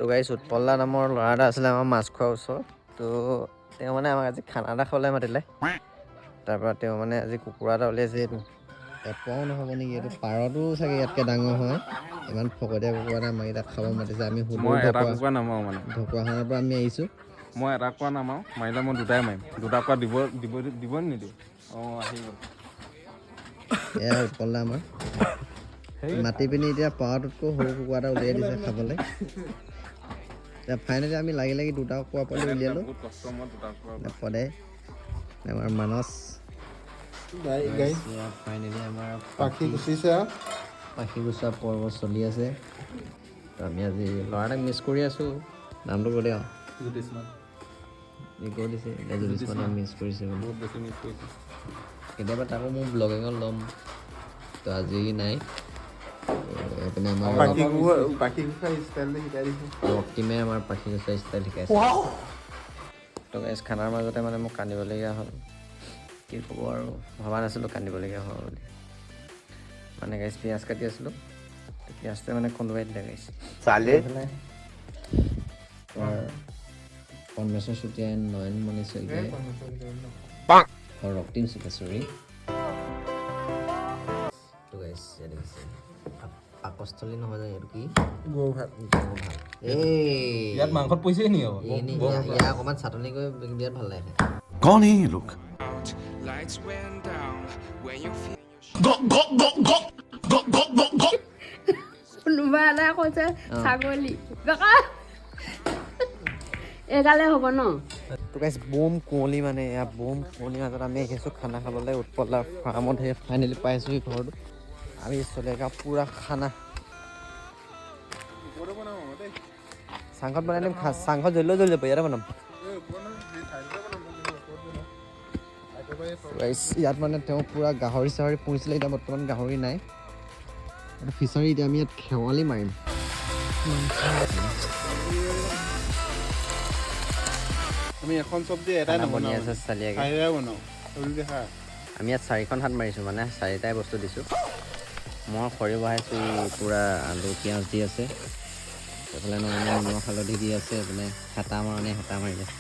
তো গাইছ উৎপল্লা নামৰ ল'ৰা এটা আছিলে আমাৰ মাছ খোৱাৰ ওচৰত। তো তেওঁ মানে আমাক আজি খানা এটা খাবলৈ মাতিলে। তাৰপৰা তেওঁ মানে আজি কুকুৰা এটা উলিয়াইছে। এইটো এপোৱাও নহ'ব নেকি, এইটো পাৰতো চাগে ইয়াতকৈ ডাঙৰ হয়। ইমান ফকতীয়া কুকুৰা এটা আমাক এতিয়া খাব মাতিছে। আমি সুদূৰ ঢকুৱাখানাৰ পৰা আমি আহিছোঁ। মই এটা কোৱা নামাৰো, মাৰিলে মই দুটাই মাৰিম। দুটা কোৱা দিব নিদিওঁ। অঁ আহিব এয়া উৎপল্লা আমাৰ মাতি পিনি এতিয়া পাৰটোতকৈ সৰু কুকুৰা এটা উলিয়াই দিছে খাবলৈ। এতিয়া ফাইনেলি আমি লাগি দুটা কুকুৰা পোৱালি উলিয়ালোঁ। বহুত কষ্ট মই দুটা কোৱা পদে আমাৰ মানস ফাইনেলি আমাৰ পাখি গুচোৱা পৰ্ব চলি আছে। তো আমি আজি ল'ৰা এটাক মিছ কৰি আছোঁ। নামটো কৈ দে আৰু কৈ দিছে এতিয়া জ্যোতিষ্মানক মিছ কৰিছে বুলি। বহুত বেছি মিছ কৰিছোঁ। কেতিয়াবা তাকো মোৰ ব্লগিঙত ল'ম। তো আজি নাই। এইপিনে আমাৰ ৰক্তিমে আমাৰ পাখি গুচোৱা ষ্টাইল শিকাইছে। তো গাইছ খানাৰ মাজতে মানে মোক কান্দিবলগীয়া হ'ল। কি ক'ব আৰু, ভবা নাছিলোঁ কান্দিবলগীয়া হ'ব বুলি। মানে গাইছ পিঁয়াজ কাটি আছিলোঁ, পিঁয়াজটোৱে মানে খুন্দুৱাই দিলে গাইছ। কনমেশ্বৰ চুতীয়াই, নয়নমণি শইকীয়াই, ৰক্তিম চুতীয়া তো গাইছ দেখিছে পাকস্থলী নহয় জানো, এইটো কি গৰুভাত। ইয়াত মাংসত পৰিছেই নি আকৌ ইয়াৰ অকণমান চাটনি কৰি বিৰাট ভাল লাগে। कौन है ये लोग কোনোবা এটা কৈছে ছাগলী এগালে হ'ব ন। তো গাইছ বম কুঁৱলী মানে এয়া বম কুঁৱলীৰ মাজত আমি আহিছোঁ খানা খাবলৈ উৎপল্লা ফাৰ্মত। সেই ফাইনেলি পাইছোঁহি ঘৰটো। আমি চলেগা পূৰা খানা চাংঘত বনাই দিম। চাংঘত জ্বলিলেও জ্বলি যাব, ইয়াতে বনাম। ইয়াত মানে তেওঁ পূৰা গাহৰি চাহৰি পুহিছিলে, এতিয়া বৰ্তমান গাহৰি নাই। এইটো ফিচাৰী। এতিয়া আমি ইয়াত খেৱালি মাৰিম। আমি এখন চব্জি এটাই বনি আছে চালিয়াকৈ। বনাওঁ। আমি ইয়াত 4খন হাত মাৰিছোঁ, মানে 4টাই বস্তু দিছোঁ। মই খৰি বহাইছোঁ, পূৰা আলু পিঁয়াজ দি আছে। এইফালে নৰমে নিমখ হালধি দি আছে। এইফালে হেতা মৰণে হেতা মাৰি আছে।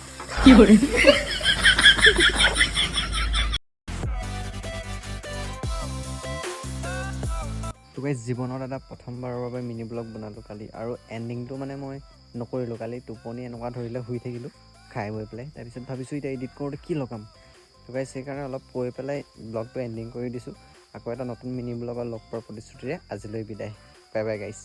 তো গাইছ জীৱনত এটা প্ৰথমবাৰৰ বাবে মিনি ব্লগ বনালোঁ কালি। আৰু এণ্ডিংটো মানে মই নকৰিলোঁ কালি। টোপনি এনেকুৱা ধৰিলে শুই থাকিলোঁ খাই বৈ পেলাই। তাৰপিছত ভাবিছোঁ এতিয়া এডিট কৰোঁতে কি লগাম। তো গাইছ সেইকাৰণে অলপ কৈ পেলাই ব্লগটো এণ্ডিং কৰি দিছোঁ। আকৌ এটা নতুন মিনি ব্লগত লগ পোৱাৰ প্ৰতিশ্ৰুতিৰে আজিলৈ বিদায়। বাই বাই গাইছ।